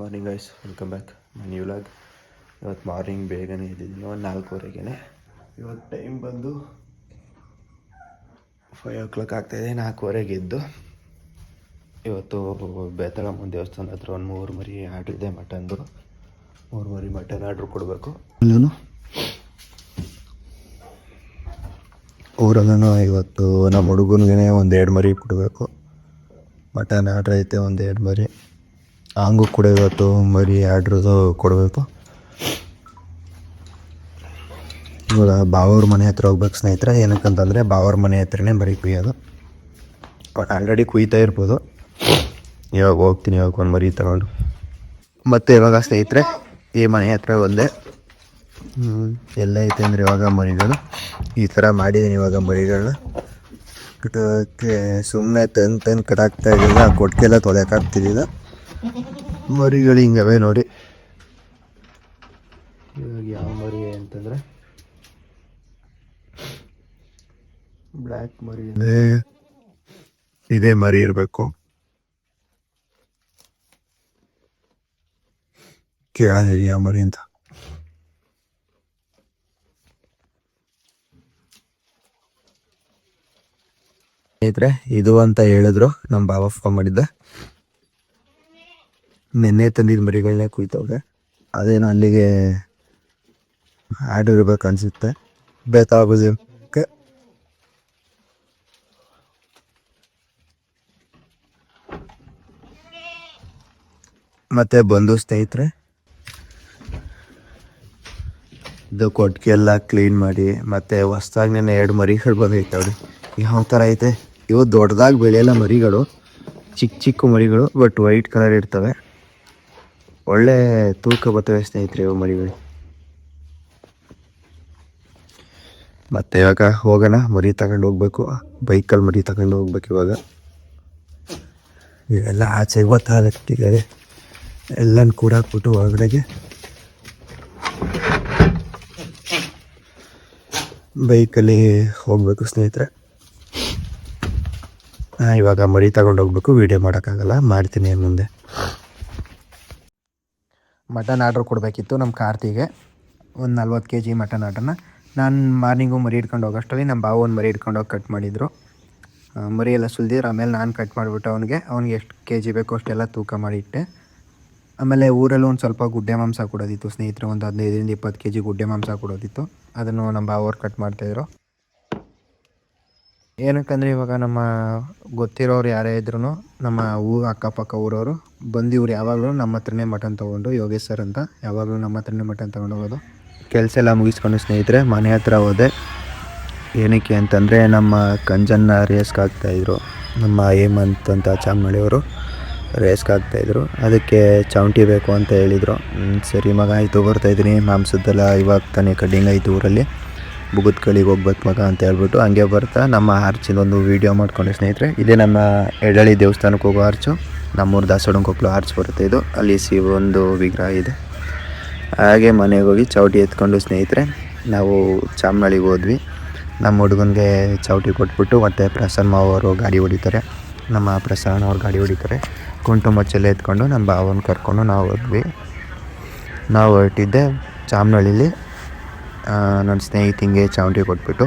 Morning guys, welcome back my new vlog. ಇವತ್ತು morning ಬೇಗನೆ ಇದ್ದಿದ್ದೀನಿ, ಒಂದು 4:15ಗೆ. ಇವತ್ತು ಟೈಮ್ ಬಂದು 5 o'clock ಆಗ್ತಾಯಿದೆ. 4:15ಗೆ ಎದ್ದು ಇವತ್ತು ಬೇತಾಳಮ್ಮನ ದೇವಸ್ಥಾನ ಹತ್ರ ಒಂದು 3 ಮರಿ ಆರ್ಡ್ರ್ ಇದೆ. ಮಟನ್ದು 3 ಮರಿ ಮಟನ್ ಆರ್ಡ್ರ್ ಕೊಡಬೇಕು. ಅಲ್ಲೂ ಊರಲ್ಲೂ ಇವತ್ತು ನಮ್ಮ ಹುಡುಗನಿಗೆ ಒಂದು 2 ಮರಿ ಕೊಡಬೇಕು. ಮಟನ್ ಆರ್ಡ್ರ್ ಐತೆ, ಒಂದು 2 ಮರಿ. ಹಂಗೂ ಕೂಡ ಇವತ್ತು ಮರಿ ಆರ್ಡ್ರದು ಕೊಡಬೇಕು. ಇವಾಗ ಬಾವವ್ರ ಮನೆ ಹತ್ರ ಹೋಗ್ಬೇಕು ಸ್ನೇಹಿತರೆ. ಏನಕ್ಕಂತಂದರೆ ಬಾವವ್ರ ಮನೆ ಹತ್ರನೇ ಮರಿ ಕುಯ್ಯೋದು. ಆಲ್ರೆಡಿ ಕುಯ್ತಾ ಇರ್ಬೋದು. ಇವಾಗ ಹೋಗ್ತೀನಿ, ಇವಾಗ ಒಂದು ಮರಿ ತಗೊಂಡು. ಮತ್ತು ಇವಾಗ ಸ್ನೇಹಿತರೆ ಈ ಮನೆ ಹತ್ರ ಒಂದೇ ಎಲ್ಲ ಐತೆ ಅಂದರೆ ಇವಾಗ ಮರಿಗಳು ಈ ಥರ ಮಾಡಿದ್ದೀನಿ. ಇವಾಗ ಮರಿಗಳನ್ನ ಕಟ್ಟೋಕ್ಕೆ ಸುಮ್ಮನೆ ತಂದು ಕಟ್ಟಾಕ್ತಾ ಇದ್ದಿಲ್ಲ, ಕೊಟ್ಟಿಗೆಲ್ಲ ತೊಳೆಯೋಕ್ಕಾಗ್ತಿದ್ದಿಲ್ಲ. ಮರಿಗಳು ಹಿಂಗವೆ ನೋಡಿ. ಇವಾಗ ಯಾವ ಮರಿ ಅಂತಂದರೆ ಬ್ಲ್ಯಾಕ್ ಮರಿ, ಇದೇ ಮರಿ ಇರಬೇಕು. ಕೇಳಿದೆ ಯಾವ ಮರಿ ಅಂತ. ಸ್ನೇಹಿತರೆ ಇದು ಅಂತ ಹೇಳಿದ್ರು ನಮ್ಮ ಬಾವ ಫೋನ್ ಮಾಡಿದ್ದ. ನೆನ್ನೆ ತಂದಿದ್ದ ಮರಿಗಳನ್ನೇ ಕುಯ್ತವ್ರೆ. ಅದೇನೋ ಅಲ್ಲಿಗೆ ಆರ್ಡರ್ ಇರ್ಬೇಕು ಅನಿಸುತ್ತೆ. ಬೇತಾಗೋದಕ್ಕೆ ಮತ್ತೆ ಬಂದು ಸ್ನೇಹಿತರೆ ಇದು ಕೊಟ್ಟಿಗೆ ಎಲ್ಲ ಕ್ಲೀನ್ ಮಾಡಿ ಮತ್ತೆ ಹೊಸ್ದಾಗಿ ನೆನ್ನೆ 2 ಮರಿಗಳು ಬಂದೈತೆ. ಅವ್ರಿ ಯಾವ ಥರ ಐತೆ. ಇವು ದೊಡ್ಡದಾಗಿ ಬೆಳೆಯಲ್ಲ ಮರಿಗಳು, ಚಿಕ್ಕ ಚಿಕ್ಕ ಮರಿಗಳು, ಬಟ್ ವೈಟ್ ಕಲರ್ ಇರ್ತವೆ. ಒಳ್ಳೆ ತೂಕ ಬರ್ತವೆ ಸ್ನೇಹಿತರೆ ಇವು ಮರಿಗಳು. ಮತ್ತೆ ಇವಾಗ ಹೋಗೋಣ, ಮರಿ ತಗೊಂಡು ಹೋಗ್ಬೇಕು. ಬೈಕಲ್ಲಿ ಮರಿ ತಗೊಂಡು ಹೋಗ್ಬೇಕು. ಇವಾಗ ಇವೆಲ್ಲ ಆಚೆಗೆ ಗೊತ್ತಾಗತ್ತಿದ್ದಾರೆ. ಎಲ್ಲನೂ ಕೂಡ ಹಾಕ್ಬಿಟ್ಟು ಹೊರಗಡೆಗೆ ಬೈಕಲ್ಲಿ ಹೋಗ್ಬೇಕು ಸ್ನೇಹಿತರೆ. ಇವಾಗ ಮರಿ ತಗೊಂಡು ಹೋಗ್ಬೇಕು. ವೀಡಿಯೋ ಮಾಡೋಕ್ಕಾಗಲ್ಲ, ಮಾಡ್ತೀನಿ ಮುಂದೆ. ಮಟನ್ ಆರ್ಡ್ರ್ ಕೊಡಬೇಕಿತ್ತು ನಮ್ಮ ಕಾರ್ತಿಗೆ, ಒಂದು 40 kg ಮಟನ್ ಆರ್ಡ್ರನ್ನ. ನಾನು ಮಾರ್ನಿಂಗು ಮರಿ ಹಿಡ್ಕೊಂಡು ಹೋಗೋಷ್ಟರಲ್ಲಿ ನಮ್ಮ ಬಾವ ಒಂದು ಮರಿ ಹಿಡ್ಕೊಂಡು ಹೋಗಿ ಕಟ್ ಮಾಡಿದರು. ಮರಿ ಎಲ್ಲ ಸುಲಿದಿದ್ರು. ಆಮೇಲೆ ನಾನು ಕಟ್ ಮಾಡಿಬಿಟ್ಟು ಅವ್ನಿಗೆ ಎಷ್ಟು kg ಬೇಕೋ ಅಷ್ಟೆಲ್ಲ ತೂಕ ಮಾಡಿಟ್ಟೆ. ಆಮೇಲೆ ಊರಲ್ಲೂ ಒಂದು ಸ್ವಲ್ಪ ಗುಡ್ಡೆ ಮಾಂಸ ಕೊಡೋದಿತ್ತು ಸ್ನೇಹಿತರೆ, ಒಂದು 15 20 kg ಗುಡ್ಡೆ ಮಾಂಸ ಕೊಡೋದಿತ್ತು. ಅದನ್ನು ನಮ್ಮ ಬಾವವ್ರು ಕಟ್ ಮಾಡ್ತಾಯಿದ್ರು. ಏನಕ್ಕಂದರೆ ಇವಾಗ ನಮ್ಮ ಗೊತ್ತಿರೋರು ಯಾರೇ ಇದ್ರೂ ನಮ್ಮ ಅಕ್ಕಪಕ್ಕ ಊರವರು ಬಂದು ಇವ್ರು ಯಾವಾಗಲೂ ನಮ್ಮ ಹತ್ರನೇ ಮಟನ್ ತೊಗೊಂಡು, ಯೋಗೇಶ್ ಸರ್ ಅಂತ, ಯಾವಾಗಲೂ ನಮ್ಮ ಹತ್ರನೇ ಮಟನ್ ತೊಗೊಂಡು ಹೋಗೋದು. ಕೆಲಸ ಎಲ್ಲ ಮುಗಿಸ್ಕೊಂಡು ಸ್ನೇಹಿತರೆ ಮನೆ ಹತ್ರ ಹೋದೆ. ಏನಕ್ಕೆ ಅಂತಂದರೆ ನಮ್ಮ ಕಂಜನ್ನ ರೇಸ್ಗೆ ಹಾಕ್ತಾಯಿದ್ರು. ನಮ್ಮ ಹೇಮಂತ್ ಅಂತ ಚಾಮನಹಳ್ಳಿಯವರು ರೇಸ್ಗೆ ಹಾಕ್ತಾಯಿದ್ರು. ಅದಕ್ಕೆ ಚೌಂಟಿ ಬೇಕು ಅಂತ ಹೇಳಿದರು. ಸರಿ ಮಗ ಆಯಿತು, ಬರ್ತಾಯಿದ್ದೀನಿ. ಮಾಂಸದ್ದೆಲ್ಲ ಇವಾಗ ತಾನೇ ಕಡ್ಡಿಂಗ್ ಆಯಿತು ಊರಲ್ಲಿ, ಬುಗುದ್ಕಳಿಗೆ ಹೋಗ್ಬೇಕು ಮಗ ಅಂತ ಹೇಳ್ಬಿಟ್ಟು ಹಂಗೆ ಬರ್ತಾ ನಮ್ಮ ಆರ್ಚಿಂದೊಂದು ವೀಡಿಯೋ ಮಾಡ್ಕೊಂಡೆ ಸ್ನೇಹಿತರೆ. ಇದೇ ನಮ್ಮ ಎಡಳಿ ದೇವಸ್ಥಾನಕ್ಕೆ ಹೋಗೋ ಆರ್ಚು. ನಮ್ಮೂರು ದಾಸೋಡಂಕೊಪ್ಪಲು ಆರ್ಚ್ ಬರುತ್ತೆ ಇದು. ಅಲ್ಲಿ ಒಂದು ವಿಗ್ರಹ ಇದೆ. ಹಾಗೆ ಮನೆಗೆ ಹೋಗಿ ಚೌಟಿ ಎತ್ಕೊಂಡು ಸ್ನೇಹಿತರೆ ನಾವು ಚಾಮನಹಳ್ಳಿಗೆ ಹೋದ್ವಿ. ನಮ್ಮ ಹುಡುಗನಿಗೆ ಚೌಟಿ ಕೊಟ್ಬಿಟ್ಟು ಮತ್ತೆ ಪ್ರಸನ್ನ ಅವರು ಗಾಡಿ ಹೊಡಿತಾರೆ. ನಮ್ಮ ಪ್ರಸನ್ನ ಅವ್ರು ಗಾಡಿ ಹೊಡಿತಾರೆ. ಕುಂಟು ಮಚ್ಚೆಲ್ಲ ಎತ್ಕೊಂಡು ನಮ್ಮ ಭಾವನ ಕರ್ಕೊಂಡು ನಾವು ಹೋದ್ವಿ. ನಾವು ಹೊರಟಿದ್ದೆ ಚಾಮನಹಳ್ಳಿಲಿ. ನನ್ನ ಸ್ನೇಹಿತಿಂಗೆ ಚೌಂಟಿ ಕೊಟ್ಬಿಟ್ಟು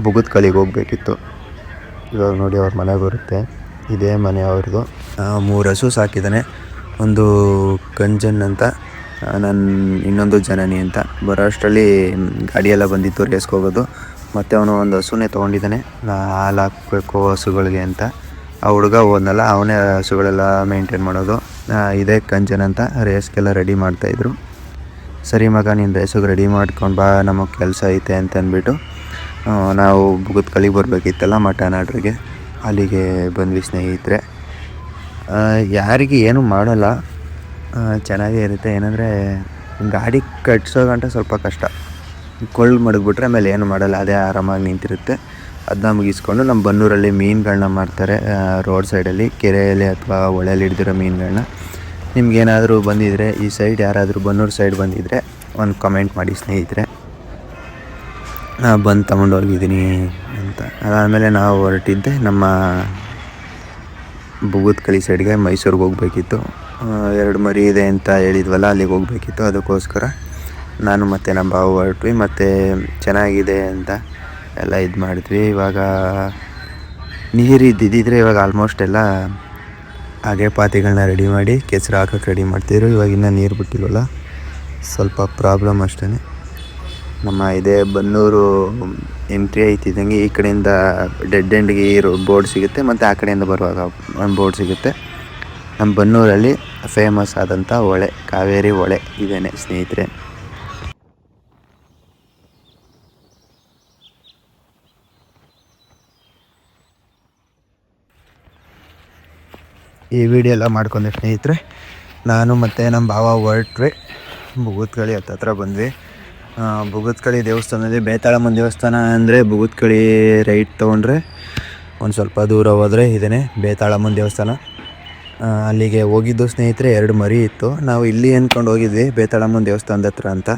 ಬುಗುದ್ಕಳಿಗೆ ಹೋಗ್ಬೇಕಿತ್ತು. ಇವಾಗ ನೋಡಿ ಅವ್ರ ಮನೆ ಬರುತ್ತೆ, ಇದೇ ಮನೆ ಅವ್ರದ್ದು. 3 ಹಸು ಸಾಕಿದ್ದಾನೆ. ಒಂದು ಕಂಜನ್ ಅಂತ, ಇನ್ನೊಂದು ಜನನಿ ಅಂತ. ಬರೋ ಅಷ್ಟರಲ್ಲಿ ಗಾಡಿಯೆಲ್ಲ ಬಂದಿತ್ತು ರೇಸ್ಗೆ ಹೋಗೋದು. ಮತ್ತು ಅವನು ಒಂದು ಹಸುನೇ ತೊಗೊಂಡಿದ್ದಾನೆ, ಹಾಲು ಹಾಕಬೇಕು ಹಸುಗಳಿಗೆ ಅಂತ. ಆ ಹುಡುಗ ಹೋದ್ನಲ್ಲ, ಅವನೇ ಹಸುಗಳೆಲ್ಲ ಮೇಂಟೈನ್ ಮಾಡೋದು. ಇದೇ ಕಂಜನ್ ಅಂತ. ರೇಸ್ಗೆಲ್ಲ ರೆಡಿ ಮಾಡ್ತಾಯಿದ್ರು. ಸರಿ ಮಗ ನೀನು ರೇಸಿಗೆ ರೆಡಿ ಮಾಡ್ಕೊಂಡು ಬಾ, ನಮಗೆ ಕೆಲಸ ಐತೆ ಅಂತ ಅಂದ್ಬಿಟ್ಟು ನಾವು ಬುಗುದ್ಕಳಿಗೆ ಬರಬೇಕಿತ್ತಲ್ಲ ಮಟನ್ ಆರ್ಡ್ರಿಗೆ, ಅಲ್ಲಿಗೆ ಬಂದ್ವಿ ಸ್ನೇಹಿತರೆ. ಯಾರಿಗೆ ಏನೂ ಮಾಡೋಲ್ಲ, ಚೆನ್ನಾಗೇ ಇರುತ್ತೆ. ಏನಂದರೆ ಗಾಡಿ ಕಟ್ಸೋ ಗಂಟ ಸ್ವಲ್ಪ ಕಷ್ಟ. ಕೊಳ್ಳು ಮಡಗ್ಬಿಟ್ರೆ ಆಮೇಲೆ ಏನು ಮಾಡೋಲ್ಲ, ಅದೇ ಆರಾಮಾಗಿ ನಿಂತಿರುತ್ತೆ. ಅದನ್ನ ಮುಗಿಸ್ಕೊಂಡು ನಮ್ಮ ಬನ್ನೂರಲ್ಲಿ ಮೀನುಗಳನ್ನ ಮಾರ್ತಾರೆ ರೋಡ್ ಸೈಡಲ್ಲಿ, ಕೆರೆಯಲ್ಲಿ ಅಥವಾ ಹೊಳೆಯಲ್ಲಿ ಹಿಡ್ದಿರೋ ಮೀನುಗಳನ್ನ. ನಿಮ್ಗೇನಾದರೂ ಬಂದಿದ್ದರೆ ಈ ಸೈಡ್, ಯಾರಾದರೂ ಬನ್ನೂರು ಸೈಡ್ ಬಂದಿದ್ದರೆ ಒಂದು ಕಮೆಂಟ್ ಮಾಡಿ ಸ್ನೇಹಿತರೆ. ಬಂದು ತಗೊಂಡೋಗಿದ್ದೀನಿ ಅಂತ. ಅದಾದಮೇಲೆ ನಾವು ಹೊರಟಿದ್ದೆ ನಮ್ಮ ಬುಗುದ್ಕಳಿ ಸೈಡ್ಗೆ, ಮೈಸೂರಿಗೆ ಹೋಗಬೇಕಿತ್ತು. 2 ಮರಿ ಇದೆ ಅಂತ ಹೇಳಿದ್ವಲ್ಲ, ಅಲ್ಲಿಗೆ ಹೋಗ್ಬೇಕಿತ್ತು. ಅದಕ್ಕೋಸ್ಕರ ನಾನು ಮತ್ತು ನಮ್ಮ ಬಾವು ಹೊರಟ್ವಿ. ಮತ್ತು ಚೆನ್ನಾಗಿದೆ ಅಂತ ಎಲ್ಲ ಇದು ಮಾಡಿದ್ವಿ. ಇವಾಗ ನೀರು ಇದ್ದಿದ್ದರೆ ಇವಾಗ ಆಲ್ಮೋಸ್ಟ್ ಎಲ್ಲ ಹಾಗೆ ಪಾತಿಗಳನ್ನ ರೆಡಿ ಮಾಡಿ ಕೆಸರು ಹಾಕೋಕ್ಕೆ ರೆಡಿ ಮಾಡ್ತಿದ್ರು. ಇವಾಗ ಇನ್ನೂ ನೀರು ಬಿಟ್ಟಿಲ್ವಲ್ಲ, ಸ್ವಲ್ಪ ಪ್ರಾಬ್ಲಮ್ ಅಷ್ಟೇ. ನಮ್ಮ ಇದೇ ಬನ್ನೂರು ಎಂಟ್ರಿ ಐತಿದ್ದಂಗೆ ಈ ಕಡೆಯಿಂದ ಡೆಡ್ ಎಂಡ್ಗೆ ಬೋರ್ಡ್ ಸಿಗುತ್ತೆ, ಮತ್ತು ಆ ಕಡೆಯಿಂದ ಬರುವಾಗ ಒಂದು ಬೋರ್ಡ್ ಸಿಗುತ್ತೆ. ನಮ್ಮ ಬನ್ನೂರಲ್ಲಿ ಫೇಮಸ್ ಆದಂಥ ಹೊಳೆ, ಕಾವೇರಿ ಹೊಳೆ ಇದೇನೆ ಸ್ನೇಹಿತರೆ. ಈ ವಿಡಿಯೋ ಎಲ್ಲ ಮಾಡ್ಕೊಂಡೆ ಸ್ನೇಹಿತರೆ. ನಾನು ಮತ್ತು ನಮ್ಮ ಭಾವ ಹೊರಟ್ವಿ. ಬುಗುತ್ಕಳಿ ಹತ್ತತ್ರ ಬಂದ್ವಿ. ಬುಗುತ್ಕಳಿ ದೇವಸ್ಥಾನದಲ್ಲಿ ಬೇತಾಳಮ್ಮನ ದೇವಸ್ಥಾನ ಅಂದರೆ ಬುಗುತ್ಕಳಿ ರೈಟ್ ತೊಗೊಂಡ್ರೆ ಒಂದು ಸ್ವಲ್ಪ ದೂರ ಹೋದರೆ ಇದೇ ಬೇತಾಳಮ್ಮನ ದೇವಸ್ಥಾನ. ಅಲ್ಲಿಗೆ ಹೋಗಿದ್ದು ಸ್ನೇಹಿತರೆ. 2 ಮರಿ ಇತ್ತು. ನಾವು ಇಲ್ಲಿ ಅಂದ್ಕೊಂಡು ಹೋಗಿದ್ವಿ ಬೇತಾಳಮ್ಮನ ದೇವಸ್ಥಾನದ ಹತ್ರ ಅಂತ.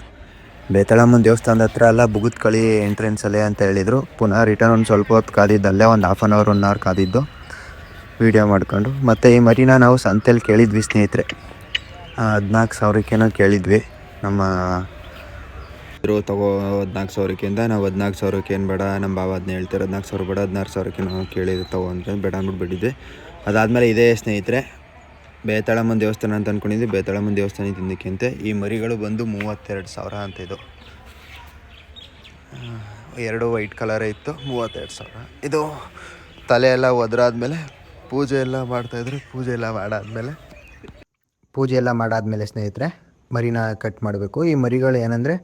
ಬೇತಾಳಮ್ಮನ ದೇವಸ್ಥಾನದ ಹತ್ರ ಅಲ್ಲ, ಬುಗುತ್ಕಳಿ ಎಂಟ್ರೆನ್ಸಲ್ಲೇ ಅಂತ ಹೇಳಿದರು. ಪುನಃ ರಿಟರ್ನ್ ಒಂದು ಸ್ವಲ್ಪ ಹೊತ್ತು ಕಾದಿದ್ದಲ್ಲೇ, ಒಂದು ½ an hour 1 hour ಕಾದಿದ್ದು ವೀಡಿಯೋ ಮಾಡ್ಕೊಂಡು. ಮತ್ತು ಈ ಮರಿನ ನಾವು ಸಂತೆಯಲ್ಲಿ ಕೇಳಿದ್ವಿ ಸ್ನೇಹಿತರೆ. 14,000ಕ್ಕೇನೋ ಕೇಳಿದ್ವಿ. ನಮ್ಮ ತಗೋ 14,000ಕ್ಕಿಂತ ನಾವು 14,000ಕ್ಕೆ ಏನು ಬೇಡ, ನಮ್ಮ ಭಾವ ಅದನ್ನ ಹೇಳ್ತಾರೆ 14,000 ಬೇಡ 16,000ಕ್ಕೆ ನಾವು ಕೇಳಿದ್ರು ತಗೋ ಅಂತ ಬೇಡ ಅಂದ್ಬಿಟ್ಟು ಬಿಟ್ಟಿದ್ವಿ. ಅದಾದಮೇಲೆ ಇದೇ ಸ್ನೇಹಿತರೆ ಬೇತಾಳಮ್ಮನ ದೇವಸ್ಥಾನ ಅಂತ ಅಂದ್ಕೊಂಡಿದ್ವಿ. ಬೇತಾಳಮ್ಮನ ದೇವಸ್ಥಾನ ತಿಂದಕ್ಕಿಂತ ಈ ಮರಿಗಳು ಬಂದು 32,000 ಅಂತ. ಇದು 2 ವೈಟ್ ಕಲರೇ ಇತ್ತು, 32,000. ಇದು ತಲೆ ಎಲ್ಲ ಒದರಾದ್ಮೇಲೆ ಪೂಜೆ ಎಲ್ಲ ಮಾಡ್ತಾಯಿದ್ರು. ಪೂಜೆ ಎಲ್ಲ ಮಾಡಾದ್ಮೇಲೆ ಸ್ನೇಹಿತರೆ ಮರಿನ ಕಟ್ ಮಾಡಬೇಕು. ಈ ಮರಿಗಳು ಏನಂದರೆ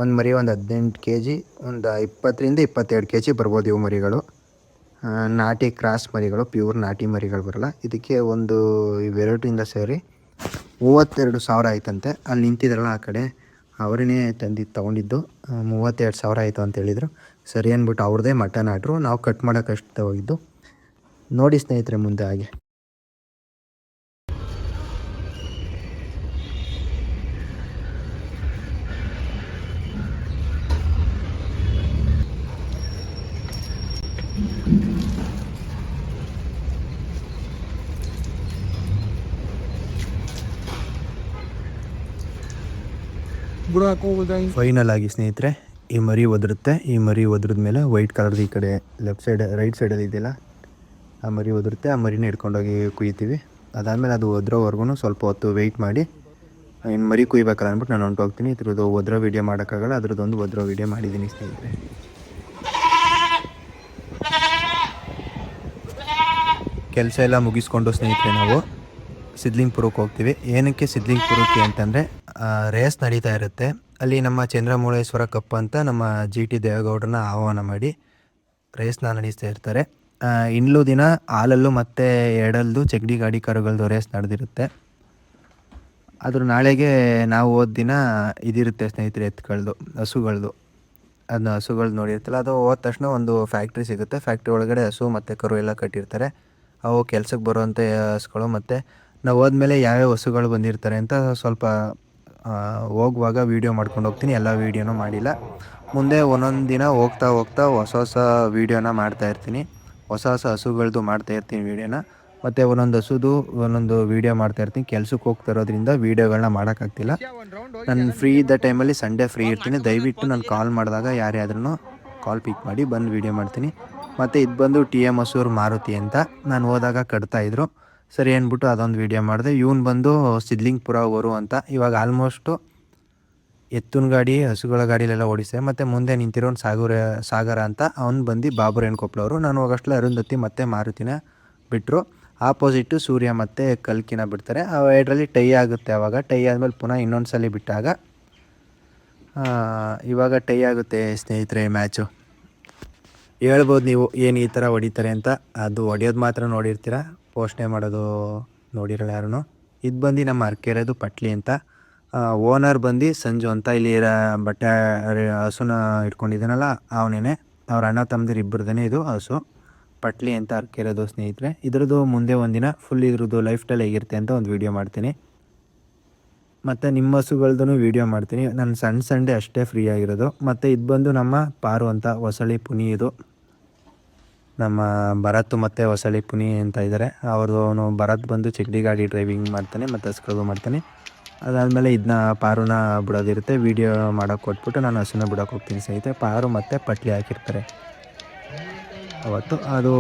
ಒಂದು ಮರಿ ಒಂದು 18 kg, ಒಂದು 20ರಿಂದ 22 kg ಬರ್ಬೋದು. ಇವು ಮರಿಗಳು ನಾಟಿ ಕ್ರಾಸ್ ಮರಿಗಳು, ಪ್ಯೂರ್ ನಾಟಿ ಮರಿಗಳು ಬರೋಲ್ಲ. ಇದಕ್ಕೆ ಒಂದು ಇವೆರಡರಿಂದ ಸೇರಿ 32,000 ಆಯ್ತಂತೆ. ಅಲ್ಲಿ ನಿಂತಿದ್ರಲ್ಲ ಆ ಕಡೆ ಅವರನ್ನೇ ತೊಗೊಂಡಿದ್ದು 32,000 ಆಯಿತು ಅಂತ ಹೇಳಿದರು. ಸರಿ ಅಂದ್ಬಿಟ್ಟು ಅವ್ರದ್ದೇ ಮಟನ್ ಆರ್ಡ್ರು. ನಾವು ಕಟ್ ಮಾಡೋಕ್ಕಷ್ಟೇ ಹೋಗಿದ್ದು. ನೋಡಿ ಸ್ನೇಹಿತರೆ ಮುಂದೆ ಹಾಗೆ ಫೈನಲ್ ಆಗಿ ಸ್ನೇಹಿತರೆ ಈ ಮರಿ ಒದರುತ್ತೆ. ಈ ಮರಿ ಒದ್ರದ್ಮೇಲೆ ವೈಟ್ ಕಲರ್ದು ಈ ಕಡೆ ಲೆಫ್ಟ್ ಸೈಡ್ ರೈಟ್ ಸೈಡಲ್ಲಿ ಇದೆಯಲ್ಲ ಆ ಮರಿ ಒದರುತ್ತೆ. ಆ ಮರಿನ ಹಿಡ್ಕೊಂಡೋಗಿ ಕುಯ್ತೀವಿ. ಅದಾದಮೇಲೆ ಅದು ಒದ್ರೋವರೆಗೂ ಸ್ವಲ್ಪ ಹೊತ್ತು ವೆಯ್ಟ್ ಮಾಡಿ ಇನ್ನು ಮರಿ ಕುಯ್ಬೇಕಲ್ಲ ಅಂದ್ಬಿಟ್ಟು ನಾನು ಹೊಂಟೋಗ್ತೀನಿ. ಇದ್ರದ್ದು ಒದ್ರೋ ವೀಡಿಯೋ ಮಾಡೋಕ್ಕಾಗಲ್ಲ, ಅದ್ರದ್ದೊಂದು ಒದ್ರೋ ವೀಡಿಯೋ ಮಾಡಿದ್ದೀನಿ ಸ್ನೇಹಿತರೆ. ಕೆಲಸ ಎಲ್ಲ ಮುಗಿಸ್ಕೊಂಡು ಸ್ನೇಹಿತರೆ ನಾವು ಸಿದ್ಲಿಂಗ್ಪುರಕ್ಕೆ ಹೋಗ್ತೀವಿ. ಏನಕ್ಕೆ ಸಿದ್ಲಿಂಗ್ಪುರಕ್ಕೆ ಅಂತಂದರೆ ರೇಸ್ ನಡೀತಾ ಇರುತ್ತೆ. ಅಲ್ಲಿ ನಮ್ಮ ಚಂದ್ರಮೌಳೇಶ್ವರ ಕಪ್ ಅಂತ ನಮ್ಮ GT ದೇವೇಗೌಡರನ್ನ ಆಹ್ವಾನ ಮಾಡಿ ರೇಸ್ನ ನಡೆಸ್ತಾ ಇರ್ತಾರೆ. ಇನ್ನೂ ದಿನ ಹಾಲಲ್ಲೂ ಮತ್ತು ಎಡಲ್ದು ಚಗಡಿ ಗಾಡಿ ಕರುಗಳದ್ದು ರೇಸ್ ನಡೆದಿರುತ್ತೆ. ಅದ್ರ ನಾಳೆಗೆ ನಾವು ಹೋದ ದಿನ ಇದಿರುತ್ತೆ ಸ್ನೇಹಿತರೆ, ಎತ್ತುಗಳದು ಹಸುಗಳದು. ಅದನ್ನ ಹಸುಗಳ್ದು ನೋಡಿರ್ತಲ್ಲ, ಅದು ಹೋದ ತಕ್ಷಣ ಒಂದು ಫ್ಯಾಕ್ಟ್ರಿ ಸಿಗುತ್ತೆ. ಫ್ಯಾಕ್ಟ್ರಿ ಒಳಗಡೆ ಹಸು ಮತ್ತು ಕರು ಎಲ್ಲ ಕಟ್ಟಿರ್ತಾರೆ. ಅವು ಕೆಲ್ಸಕ್ಕೆ ಬರುವಂಥ ಹಸುಗಳು. ಮತ್ತು ನಾವು ಹೋದ್ಮೇಲೆ ಯಾವ್ಯಾವ ಹಸುಗಳು ಬಂದಿರ್ತಾರೆ ಅಂತ ಸ್ವಲ್ಪ ಹೋಗುವಾಗ ವೀಡಿಯೋ ಮಾಡ್ಕೊಂಡು ಹೋಗ್ತೀನಿ. ಎಲ್ಲ ವೀಡಿಯೋನೂ ಮಾಡಿಲ್ಲ. ಮುಂದೆ ಒಂದೊಂದು ದಿನ ಹೋಗ್ತಾ ಹೊಸ ವೀಡಿಯೋನ ಮಾಡ್ತಾಯಿರ್ತೀನಿ. ಹೊಸ ಹಸುಗಳದ್ದು ಮಾಡ್ತಾಯಿರ್ತೀನಿ ವೀಡಿಯೋನ. ಮತ್ತು ಒಂದೊಂದು ಹಸುದು ಒಂದೊಂದು ವೀಡಿಯೋ ಮಾಡ್ತಾಯಿರ್ತೀನಿ. ಕೆಲ್ಸಕ್ಕೆ ಹೋಗ್ತಾ ಇರೋದ್ರಿಂದ ವೀಡಿಯೋಗಳನ್ನ ಮಾಡೋಕ್ಕಾಗ್ತಿಲ್ಲ. ನಾನು ಫ್ರೀ ಇದ್ದ ಟೈಮಲ್ಲಿ ಸಂಡೇ ಫ್ರೀ ಇರ್ತೀನಿ. ದಯವಿಟ್ಟು ನಾನು ಕಾಲ್ ಮಾಡಿದಾಗ ಯಾರ್ಯಾದ್ರೂ ಕಾಲ್ ಪಿಕ್ ಮಾಡಿ ಬಂದು ವೀಡಿಯೋ ಮಾಡ್ತೀನಿ. ಮತ್ತು ಇದು ಬಂದು TM ಹೊಸೂರು ಮಾರುತಿ ಅಂತ. ನಾನು ಹೋದಾಗ ಕಟ್ತಾಯಿದ್ರು. ಸರಿ ಅಂದ್ಬಿಟ್ಟು ಅದೊಂದು ವೀಡಿಯೋ ಮಾಡಿದೆ. ಇವನು ಬಂದು ಸಿದ್ಲಿಂಗ್ಪುರ ವರು ಅಂತ. ಇವಾಗ ಆಲ್ಮೋಸ್ಟು ಎತ್ತಿನ ಗಾಡಿ ಹಸುಗಳ ಗಾಡಿಲೆಲ್ಲ ಓಡಿಸ್ತಾರೆ. ಮತ್ತು ಮುಂದೆ ನಿಂತಿರೋನು ಸಾಗರ ಅಂತ. ಅವ್ನು ಬಂದು ಬಾಬುರೇಣ್ಕೊಪ್ಲವರು. ನಾನು ಹೋಗೋಷ್ಟಲ್ಲ ಅರುಂಧತಿ ಮತ್ತು ಮಾರುತಿನ ಬಿಟ್ಟರು. ಆಪೋಸಿಟ್ಟು ಸೂರ್ಯ ಮತ್ತು ಕಲ್ಕಿನ ಬಿಡ್ತಾರೆ. ಆ ಎರಡರಲ್ಲಿ ಟೈ ಆಗುತ್ತೆ. ಆವಾಗ ಟೈ ಆದಮೇಲೆ ಪುನಃ ಇನ್ನೊಂದು ಸಲ ಬಿಟ್ಟಾಗ ಇವಾಗ ಟೈ ಆಗುತ್ತೆ ಸ್ನೇಹಿತರೆ ಮ್ಯಾಚು. ಹೇಳ್ಬೋದು ನೀವು ಏನು ಈ ಥರ ಹೊಡಿತಾರೆ ಅಂತ. ಅದು ಹೊಡೆಯೋದು ಮಾತ್ರ ನೋಡಿರ್ತೀರ, ಪೋಸ್ಟ್ನೇ ಮಾಡೋದು ನೋಡಿರಲ್ಲ ಯಾರೂ. ಇದು ಬಂದು ನಮ್ಮ ಅರ್ಕೆರೆದು ಪಟ್ಲಿ ಅಂತ. ಓನರ್ ಬಂದು ಸಂಜು ಅಂತ. ಇಲ್ಲಿ ಬಟ್ಟೆ ಹಸುನ ಇಟ್ಕೊಂಡಿದ್ದಾನಲ್ಲ ಅವನೇ. ಅವ್ರ ಅಣ್ಣ ತಮ್ಮದಿರು ಇಬ್ಬರದೇ ಇದು ಹಸು. ಪಟ್ಲಿ ಅಂತ ಅರ್ಕೆರೆದು ಸ್ನೇಹಿತರೆ. ಇದ್ರದ್ದು ಮುಂದೆ ಒಂದಿನ ಫುಲ್ ಇದ್ರದ್ದು ಲೈಫ್ ಸ್ಟೈಲ್ ಹೇಗಿರುತ್ತೆ ಅಂತ ಒಂದು ವೀಡಿಯೋ ಮಾಡ್ತೀನಿ. ಮತ್ತು ನಿಮ್ಮ ಹಸುಗಳ್ದು ವೀಡಿಯೋ ಮಾಡ್ತೀನಿ. ನಾನು ಸಂಡೇ ಅಷ್ಟೇ ಫ್ರೀ ಆಗಿರೋದು. ಮತ್ತು ಇದು ಬಂದು ನಮ್ಮ ಪಾರು ಅಂತ ಹೊಸಳ್ಳಿ ಪುನಿ. ಇದು ನಮ್ಮ ಭರತ್ ಮತ್ತು ಹೊಸಳ್ಳಿ ಪುನಿ ಅಂತ ಇದ್ದಾರೆ. ಅವನು ಭರತ್ ಬಂದು ಚಕ್ಡಿ ಗಾಡಿ ಡ್ರೈವಿಂಗ್ ಮಾಡ್ತಾನೆ ಮತ್ತು ಹಸ್ಗಳು ಮಾಡ್ತಾನೆ. ಅದಾದಮೇಲೆ ಇದನ್ನ ಪಾರುನ ಬಿಡೋದಿರುತ್ತೆ. ವೀಡಿಯೋ ಮಾಡೋಕ್ಕೆ ಕೊಟ್ಬಿಟ್ಟು ನಾನು ಹಸುನ ಬಿಡೋಕೆ ಹೋಗ್ತೀನಿ ಸ್ನೇಹಿತರೆ. ಪಾರು ಮತ್ತು ಪಟ್ಲಿ ಹಾಕಿರ್ತಾರೆ ಅವತ್ತು. ಅದು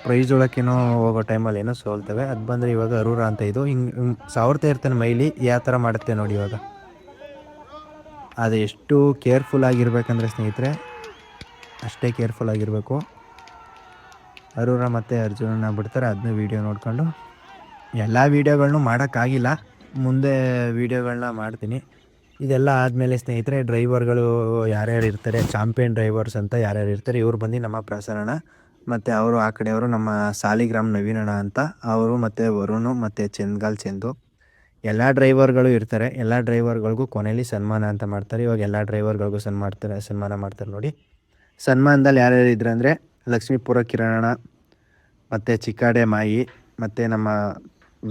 ಪ್ರೈಸ್ ಒಳಕ್ಕೇನೋ ಹೋಗೋ ಟೈಮಲ್ಲಿ ಏನೋ ಸೋಲ್ತವೆ. ಅದು ಬಂದರೆ ಇವಾಗ ಅರೂರ ಅಂತ ಇದು ಹಿಂಗೆ ಸಾವ್ರ್ತಾ ಇರ್ತಾನೆ ಮೈಲಿ ಯಾವ ಥರ ಮಾಡುತ್ತೆ ನೋಡಿ. ಇವಾಗ ಅದು ಎಷ್ಟು ಕೇರ್ಫುಲ್ ಆಗಿರ್ಬೇಕಂದ್ರೆ ಸ್ನೇಹಿತರೆ ಅಷ್ಟೇ ಕೇರ್ಫುಲ್ ಆಗಿರಬೇಕು. ಅರೂರ ಮತ್ತು ಅರ್ಜುನನ್ನ ಬಿಡ್ತಾರೆ. ಅದನ್ನ ವೀಡಿಯೋ ನೋಡ್ಕೊಂಡು ಎಲ್ಲ ವೀಡಿಯೋಗಳನ್ನೂ ಮಾಡೋಕ್ಕಾಗಿಲ್ಲ, ಮುಂದೆ ವೀಡಿಯೋಗಳನ್ನ ಮಾಡ್ತೀನಿ. ಇದೆಲ್ಲ ಆದಮೇಲೆ ಸ್ನೇಹಿತರೆ ಡ್ರೈವರ್ಗಳು ಯಾರ್ಯಾರು ಇರ್ತಾರೆ, ಚಾಂಪಿಯನ್ ಡ್ರೈವರ್ಸ್ ಅಂತ ಯಾರ್ಯಾರು ಇರ್ತಾರೆ ಇವ್ರು ಬಂದು ನಮ್ಮ ಪ್ರಸರಣ ಮತ್ತು ಅವರು ಆ ಕಡೆಯವರು ನಮ್ಮ ಸಾಲಿಗ್ರಾಮ್ ನವೀನಣ್ಣ ಅಂತ ಅವರು ಮತ್ತು ವರುಣು ಮತ್ತು ಚಂದ್ಗಾಲ್ ಚಂದು ಎಲ್ಲ ಡ್ರೈವರ್ಗಳು ಇರ್ತಾರೆ. ಎಲ್ಲ ಡ್ರೈವರ್ಗಳಿಗೂ ಕೊನೆಯಲ್ಲಿ ಸನ್ಮಾನ ಅಂತ ಮಾಡ್ತಾರೆ. ಇವಾಗ ಎಲ್ಲ ಡ್ರೈವರ್ಗಳಿಗೂ ಸನ್ಮಾನ ಮಾಡ್ತಾರೆ ನೋಡಿ. ಸನ್ಮಾನದಲ್ಲಿ ಯಾರ್ಯಾರು ಇದ್ರು ಅಂದರೆ ಲಕ್ಷ್ಮೀಪುರ ಕಿರಣಣ್ಣ ಮತ್ತು ಚಿಕ್ಕಾಡೆ ಮಾಯಿ ಮತ್ತು ನಮ್ಮ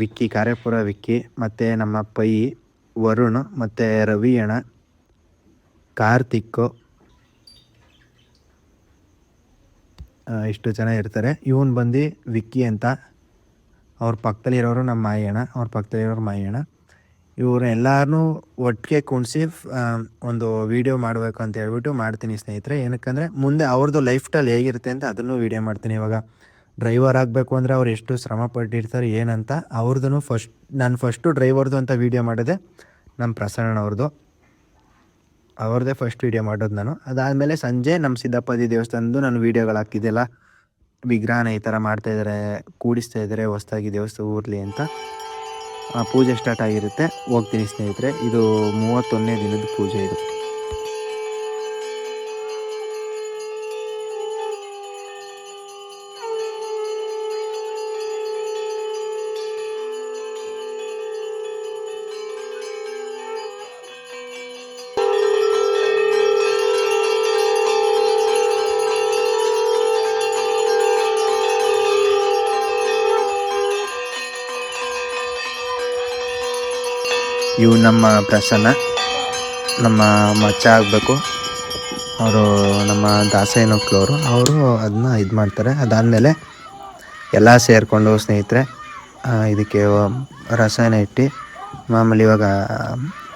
ವಿಕ್ಕಿ ಕಾರ್ಯಪುರ ವಿಕ್ಕಿ ಮತ್ತು ನಮ್ಮ ಪೈ ವರುಣ್ ಮತ್ತು ರವಿ ಅಣ್ಣ, ಕಾರ್ತಿಕ್ಕು, ಇಷ್ಟು ಜನ ಇರ್ತಾರೆ. ಇವನು ಬಂದು ವಿಕ್ಕಿ ಅಂತ. ಅವ್ರ ಪಕ್ಕದಲ್ಲಿರೋರು ನಮ್ಮ ಮಾಯಣ್ಣ, ಅವ್ರ ಪಕ್ಕದಲ್ಲಿರೋರು ಮಾಯಣ್ಣ. ಇವರು ಎಲ್ಲರೂ ಒಟ್ಟಿಗೆ ಕುಣಿಸಿ ಒಂದು ವೀಡಿಯೋ ಮಾಡಬೇಕು ಅಂತ ಹೇಳ್ಬಿಟ್ಟು ಮಾಡ್ತೀನಿ ಸ್ನೇಹಿತರೆ. ಏನಕ್ಕಂದರೆ ಮುಂದೆ ಅವ್ರದ್ದು ಲೈಫ್ ಸ್ಟೈಲ್ ಹೇಗಿರುತ್ತೆ ಅಂತ ಅದನ್ನು ವೀಡಿಯೋ ಮಾಡ್ತೀನಿ. ಇವಾಗ ಡ್ರೈವರ್ ಆಗಬೇಕು ಅಂದರೆ ಅವ್ರು ಎಷ್ಟು ಶ್ರಮ ಪಟ್ಟಿರ್ತಾರೆ ಏನಂತ ಅವ್ರದ್ದು ನಾನು ಫಸ್ಟು ಡ್ರೈವರ್ದು ಅಂತ ವೀಡಿಯೋ ಮಾಡಿದೆ ನಮ್ಮ ಪ್ರಸನ್ನ ಅವ್ರದ್ದೇ ಫಸ್ಟ್ ವೀಡಿಯೋ ಮಾಡೋದು ನಾನು. ಅದಾದಮೇಲೆ ಸಂಜೆ ನಮ್ಮ ಸಿದ್ದಪ್ಪಾಜಿ ದೇವಸ್ಥಾನದ್ದು ನಾನು ವೀಡಿಯೋಗಳು ಹಾಕಿದ್ದೆಲ್ಲ. ವಿಗ್ರಹನ ಈ ಥರ ಮಾಡ್ತಾಯಿದ್ದಾರೆ, ಕೂಡಿಸ್ತಾ ಇದ್ದಾರೆ ಹೊಸ್ದಾಗಿ ದೇವಸ್ಥಾನ ಊರ್ಲಿ ಅಂತ. ಪೂಜೆ ಸ್ಟಾರ್ಟ್ ಆಗಿರುತ್ತೆ. ಹೋಗ್ತೀನಿ ಸ್ನೇಹಿತರೆ. ಇದು 31ನೇ ದಿನದ ಪೂಜೆ ಇದು. ಇವು ನಮ್ಮ ಪ್ರಸನ್ನ ನಮ್ಮ ಮಚ್ಚ ಆಗಬೇಕು. ಅವರು ನಮ್ಮ ದಾಸಯ್ಯನಕ್ಳವರು. ಅವರು ಅದನ್ನ ಇದು ಮಾಡ್ತಾರೆ. ಅದಾದಮೇಲೆ ಎಲ್ಲ ಸೇರಿಕೊಂಡು ಸ್ನೇಹಿತರೆ ಇದಕ್ಕೆ ರಸಾಯನ ಇಟ್ಟು ಮಾಮೂಲಿ ಇವಾಗ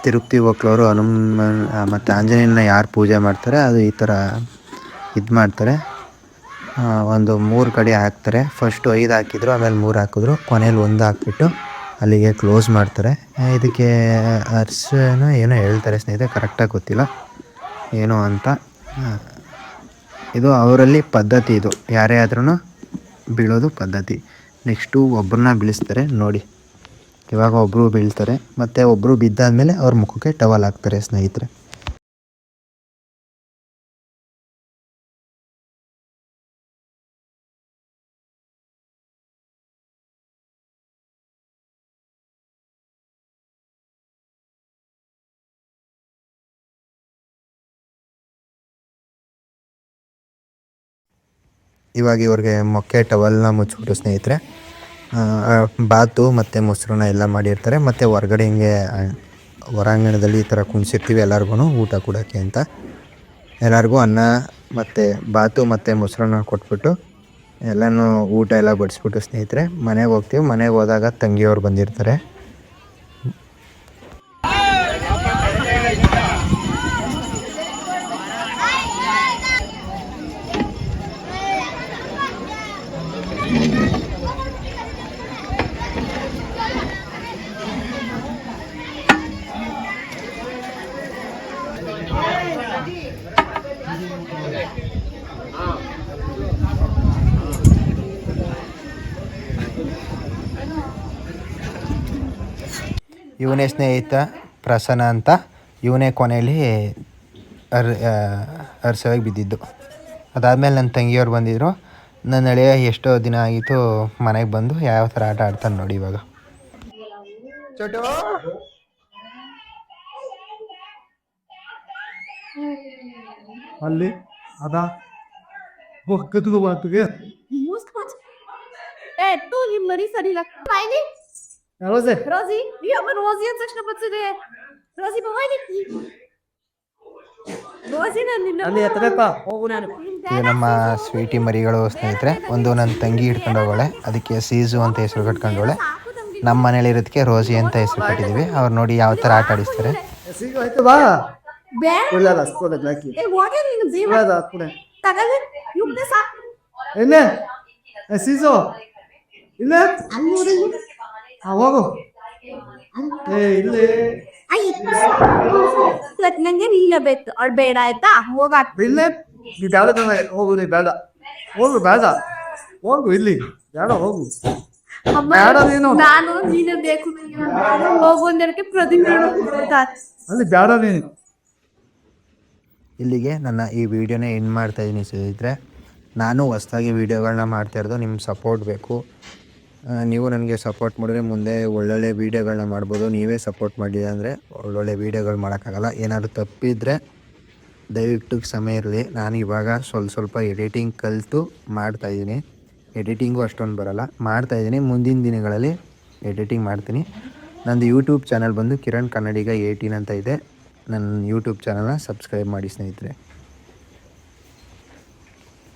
ತಿರುಪ್ತಿ ಹೋಗ್ಲವರು ಹನುಮನ್ ಮತ್ತು ಆಂಜನೇಯನ ಯಾರು ಪೂಜೆ ಮಾಡ್ತಾರೆ ಅದು ಈ ಥರ ಇದು ಮಾಡ್ತಾರೆ. ಒಂದು 3 ಕಡೆ ಹಾಕ್ತಾರೆ. ಫಸ್ಟು 5 ಹಾಕಿದ್ರು, ಆಮೇಲೆ 3 ಹಾಕಿದ್ರು, ಕೊನೆಯಲ್ಲಿ 1 ಹಾಕ್ಬಿಟ್ಟು ಅಲ್ಲಿಗೆ ಕ್ಲೋಸ್ ಮಾಡ್ತಾರೆ. ಇದಕ್ಕೆ ಅರ್ಶನ ಏನೋ ಹೇಳ್ತಾರೆ ಸ್ನೇಹಿತರೆ, ಕರೆಕ್ಟಾಗಿ ಗೊತ್ತಿಲ್ಲ ಏನೋ ಅಂತ. ಇದು ಅವರಲ್ಲಿ ಪದ್ಧತಿ. ಇದು ಯಾರೇ ಆದ್ರೂ ಬೀಳೋದು ಪದ್ಧತಿ. ನೆಕ್ಸ್ಟು ಒಬ್ಬರನ್ನ ಬೀಳಿಸ್ತಾರೆ ನೋಡಿ. ಇವಾಗ ಒಬ್ಬರು ಬೀಳ್ತಾರೆ ಮತ್ತು ಒಬ್ಬರು ಬಿದ್ದಾದಮೇಲೆ ಅವ್ರ ಮುಖಕ್ಕೆ ಟವಲ್ ಹಾಕ್ತಾರೆ ಸ್ನೇಹಿತರೆ. ಇವಾಗ ಇವ್ರಿಗೆ ಮೊಕ್ಕೆ ಟವಲ್ನ ಮುಚ್ಚಿಬಿಟ್ಟು ಸ್ನೇಹಿತರೆ ಬಾತು ಮತ್ತು ಮೊಸರನ್ನ ಎಲ್ಲ ಮಾಡಿರ್ತಾರೆ. ಮತ್ತು ಹೊರ್ಗಡೆ ಹಿಂಗೆ ಹೊರಾಂಗಣದಲ್ಲಿ ಈ ಥರ ಕುಣಿಸಿರ್ತೀವಿ ಎಲ್ಲರಿಗೂ ಊಟ ಕೊಡೋಕ್ಕೆ ಅಂತ. ಎಲ್ಲರಿಗೂ ಅನ್ನ ಮತ್ತು ಬಾತು ಮತ್ತು ಮೊಸರನ್ನ ಕೊಟ್ಬಿಟ್ಟು ಎಲ್ಲನೂ ಊಟ ಎಲ್ಲ ಬಡಿಸ್ಬಿಟ್ಟು ಸ್ನೇಹಿತರೆ ಮನೆಗೆ ಹೋಗ್ತೀವಿ. ಮನೆಗೆ ಹೋದಾಗ ತಂಗಿಯವ್ರು ಬಂದಿರ್ತಾರೆ. ಇವನೇ ಸ್ನೇಹಿತ ಪ್ರಸನ್ನ ಅಂತ. ಇವನೇ ಕೊನೆಯಲ್ಲಿ ಅರ್ಸವಾಗಿ ಬಿದ್ದಿದ್ದು. ಅದಾದಮೇಲೆ ನನ್ನ ತಂಗಿಯವ್ರು ಬಂದಿದ್ದರು. ನನ್ನ ಅಳಿಯ ಎಷ್ಟೋ ದಿನ ಆಗಿತ್ತು ಮನೆಗೆ ಬಂದು ಯಾವ ಥರ ಆಟ ಆಡ್ತಾನೆ ನೋಡಿ ಇವಾಗ. ಚೋಟು ಅಲ್ಲಿ ಅದಾ ಕತ್ಕೋ ಬಾತುಗೆ tu nim Marisa di la fajnie? Rozy. Rozy? Ja, maar Rozy had coś na pocywie. Rozy, pomagaj mi. ರೋಸಿನ ನಿನ್ನ ಅಲ್ಲಿ ಎತ್ತಬೇಕ ಹೋಗು ನಾನು. ಇದು ನಮ್ಮ ಸ್ವೀಟಿ ಮರಿಗಳು ಸ್ನೇಹಿತರೆ. ಒಂದು ನನ್ನ ತಂಗಿ ಹಿಡ್ಕೊಂಡು ಹೋಗೋಳೆ, ಅದಕ್ಕೆ ಸೀಸು ಅಂತ ಹೆಸರು ಕಟ್ಕೊಂಡೋಳೆ. ನಮ್ಮ ಮನೇಲಿ ಇರೋದಕ್ಕೆ ರೋಸಿ ಅಂತ ಹೆಸರು ಕಟ್ಟಿದ್ದೀವಿ. ಅವ್ರು ನೋಡಿ ಯಾವ ಥರ ಆಟ ಆಡಿಸ್ತಾರೆ. ಸೀಗು ಆಯ್ತು ಬಾ. ಬೇ ಕುಳ್ಳಲ್ಲ ಸ್ಕೂಲ್ ಹಾಕಿ. ಹೋಗಿ ನಿನ್ನ ಜೀವ ಕುಳ್ಳದ ಕುಡೆ. ತಗದು ಇವ್ನೆ ಸಾಕು ಎನ್ನೆ ಸೀಸು ಇಲ್ಲ ಅಲ್ಲಿ ನೋಡಿ ಹೋಗು. ಇಲ್ಲಿ ನಂಗೆ ನೀನ ಬೇಕು ಅವ್ಳು ಬೇಡ ಆಯ್ತಾ ಹೋಗಾಕ್ ಇಲ್ಲೇ ನೀ ಬೇಡ ಹೋಗು. ನೀ ಬೇಡ ಹೋಗು, ಬೇಡ ಹೋಗು, ಇಲ್ಲಿ ಬೇಡ ಹೋಗು. ಅಮ್ಮ ಬೇಡ ನೀನು. ನಾನು ನೀನು ಬೇಕು ಹೋಗು ಅಂದಕ್ಕೆ ಪ್ರತಿಮೆ ಅಲ್ಲಿ ಬೇಡ ನೀನು. ಇಲ್ಲಿಗೆ ನನ್ನ ಈ ವಿಡಿಯೋನ ಎಂಡ್ ಮಾಡ್ತಾಯಿದ್ದೀನಿ ಸ್ನೇಹಿತರೆ. ನಾನು ಹೊಸ್ದಾಗಿ ವೀಡಿಯೋಗಳನ್ನ ಮಾಡ್ತಾಯಿರೋದು, ನಿಮ್ಮ ಸಪೋರ್ಟ್ ಬೇಕು. ನೀವು ನನಗೆ ಸಪೋರ್ಟ್ ಮಾಡಿದ್ರೆ ಮುಂದೆ ಒಳ್ಳೊಳ್ಳೆ ವೀಡಿಯೋಗಳನ್ನ ಮಾಡ್ಬೋದು. ನೀವೇ ಸಪೋರ್ಟ್ ಮಾಡಿಲ್ಲ ಅಂದರೆ ಒಳ್ಳೊಳ್ಳೆ ವೀಡಿಯೋಗಳು ಮಾಡೋಕ್ಕಾಗಲ್ಲ. ಏನಾದರೂ ತಪ್ಪಿದರೆ ದಯವಿಟ್ಟು ಸಮಯ ಇರಲಿ. ನಾನು ಇವಾಗ ಸ್ವಲ್ಪ ಎಡಿಟಿಂಗ್ ಕಲಿತು ಮಾಡ್ತಾಯಿದ್ದೀನಿ. ಎಡಿಟಿಂಗು ಅಷ್ಟೊಂದು ಬರೋಲ್ಲ, ಮಾಡ್ತಾಯಿದ್ದೀನಿ. ಮುಂದಿನ ದಿನಗಳಲ್ಲಿ ಎಡಿಟಿಂಗ್ ಮಾಡ್ತೀನಿ. ನಂದು ಯೂಟ್ಯೂಬ್ ಚಾನಲ್ ಬಂದು ಕಿರಣ್ ಕನ್ನಡಿಗ 18 ಅಂತ ಇದೆ. ನನ್ನ ಯೂಟ್ಯೂಬ್ ಚಾನಲ್ನ ಸಬ್ಸ್ಕ್ರೈಬ್ ಮಾಡಿ ಸ್ನೇಹಿತರೆ.